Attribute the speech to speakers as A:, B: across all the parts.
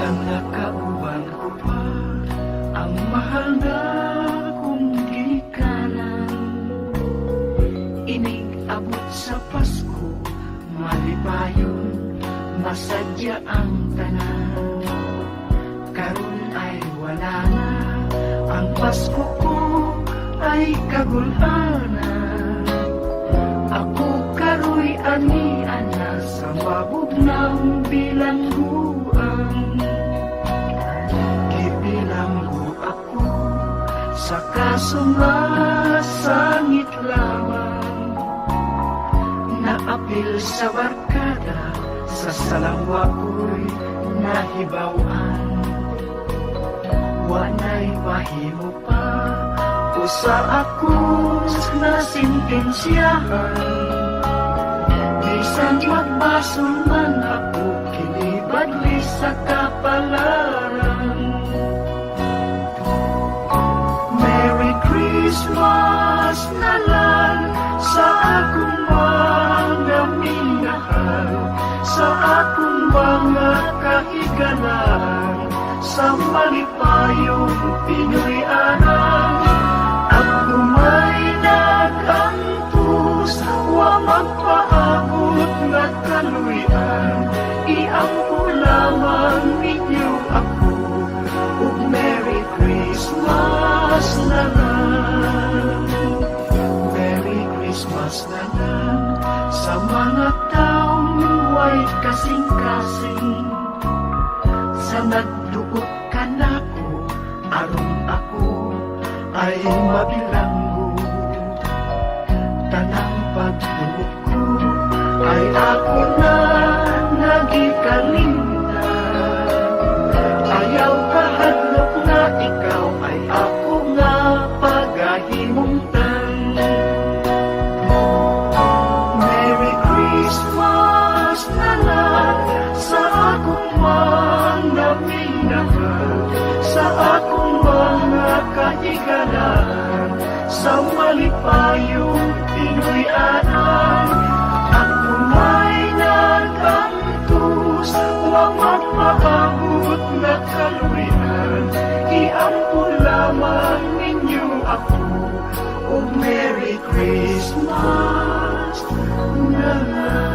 A: Sana kauban ko pa ang mahal na kong gikanan. Inig-abot sa Pasko, malipayon, masadya ang tanan. Karon ay wala na, ang Pasko ko ay kagulhanan. Ako karoy ani-ana sa mabugnang bilangguan. Gibilanggo ako sa kasungasangit lamang. Naapil sa barkada, sa salangwa ko'y nahibawan. Wanay mahimo pa usa ako na sintensyahan. Bisan magbasol man ako, kinibadli sa kapalaran. Merry Christmas na lang sa akong mga minahal, sa akong mga kahigalan, sa malipayong Pinoy-anan. Ako may nagantos, wa magpaabot na kaluyan. Iampo lamang ninyo ako, ug Merry Christmas na lang. Merry Christmas na lang sa mga taong way kasing-kasing. Sa nagduot ka na ko, aron ako ay mabilanggo. Tanang pagduot ko ay ako na nagikalinda. Ayaw kahadlok na ikaw ay ako nga pagahimungtan. Merry Christmas na lang sa akong mga minahal, sa akong mga kahigalan, sa malipayong Pinoy-anan. Ako may nagantos, wa magpaabot na kaluyan. Iampo lamang ninyo ako, ug Merry Christmas na lang.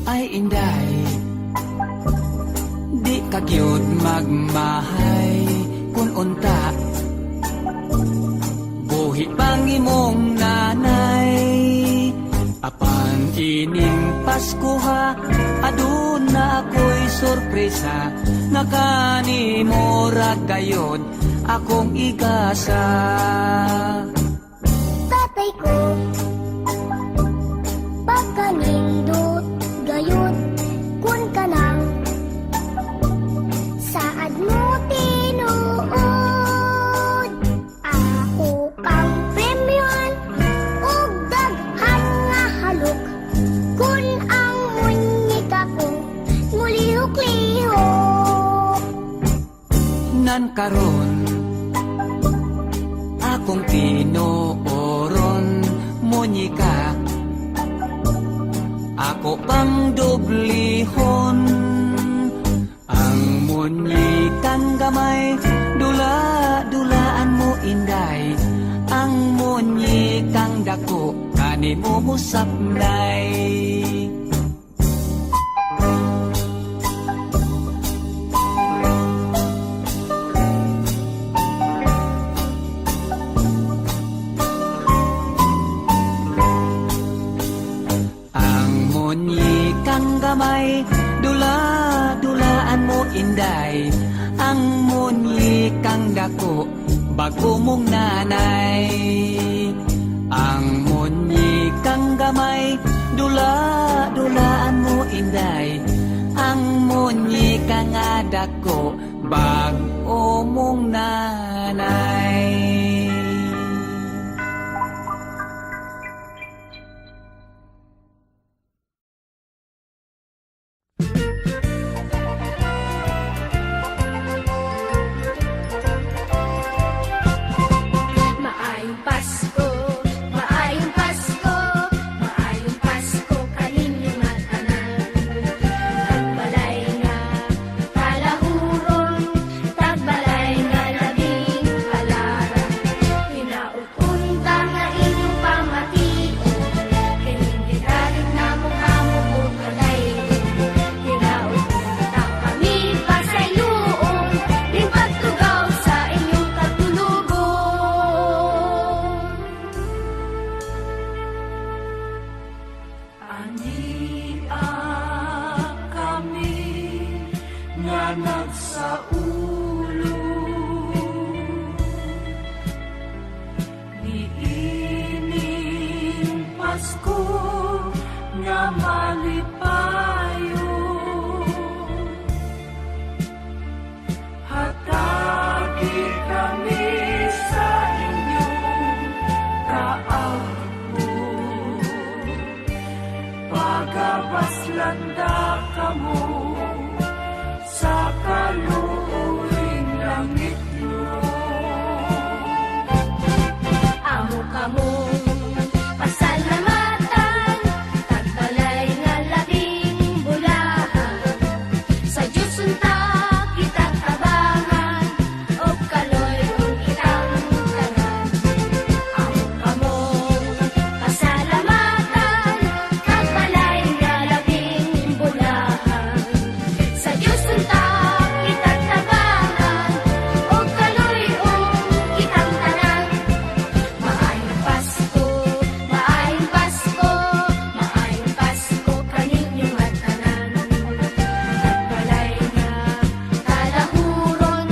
B: Ay inday, di kagyod magmahay kun unta. Buhi pang imong nanay, apan ining Pasko ha, aduna ako'y sorpresa. Nakanimo ra gayod akong igasa.
C: Tatay ko, pagkanindot gayud kun kanang saad mo tinuod. Ako pang premyon ug daghan nga halok kun ang munyika ko mulihok-lihok.
B: Nan karon akong tinooron munyika, ako pang dublihon. Ang munyikang gamay, dula-dulaan mo inday. Ang munyikang dako, kanimo mo sapnay. Munyikang gamay, dula-dulaan mo inday. Ang munyikang dako, bago mong nanay. Ang munyikang gamay, dula-dulaan mo inday. Ang munyika nga dako, bag-o mong nanay.
C: Maayong Pasko, maayong Pasko, maayong Pasko kaninyong mga tanan. Tagbalay nga kalahuron, tagbalay nga labing halaran. Hinaupunta nga inyong pamation, kinindigalig na mukha mo po kalayon. Hinaupunta kami pa sa iluon, ring pagtugaw sa inyong katulugon.
A: Ania kami nga nagsaulo, niining Pasko nga malipayo. Hatagi kami sa inyong kaagpo, pagabaslanda kamo sa kaluoyng langit mo.
C: Amo kamong pasalamatan, tagbalay nga labing bulahan. Sa Diyos unta kita tabangan, o kaloy kung kitang tanan. Amo kamong pasalamatan, tagbalay nga labing bulahan. Sa Diyos unta kita tabangan, o kaloy kung kitang tanan. Maayong Pasko, maayong Pasko, maayong Pasko kaninyong mga tanan. Tagbalay nga kalahuron,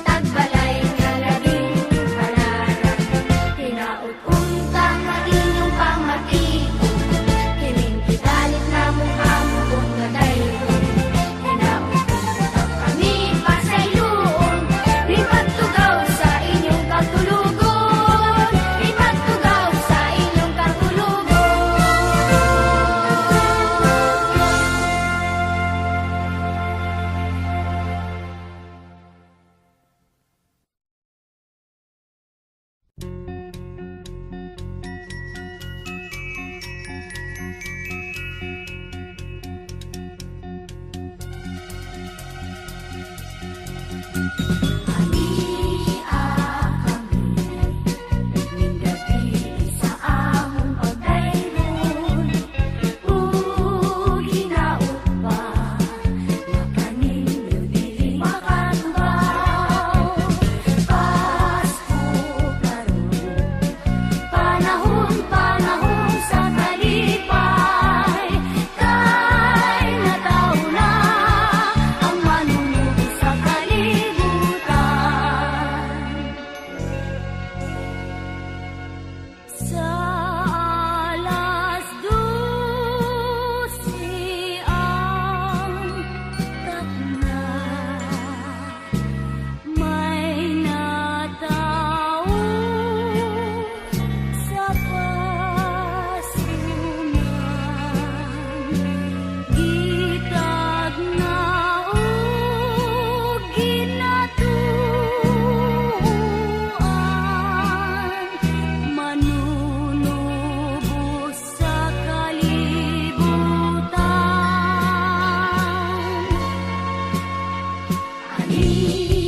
C: tagbalay nga labing halaran. Hinaupunta nga inyong pamation, kinindigalig na mukha mo kung kadayon. Hinaupunta kami pa sa iluon, ring pagtugaw sa inyong katulugon. Ring pagtugaw sa inyong katulugon. Ania kami, nindagili sa among pagdayron. Hinaot pa, makaninyo dili makatubaw. Pasko karon, panahon sa kalipay. Kay nataw na ang manunog sa kalibutan. Sa alas 12 ang takna, may natao sa pasunan. Gitag na o ginatuan, manunubos sa kalibutan. Ania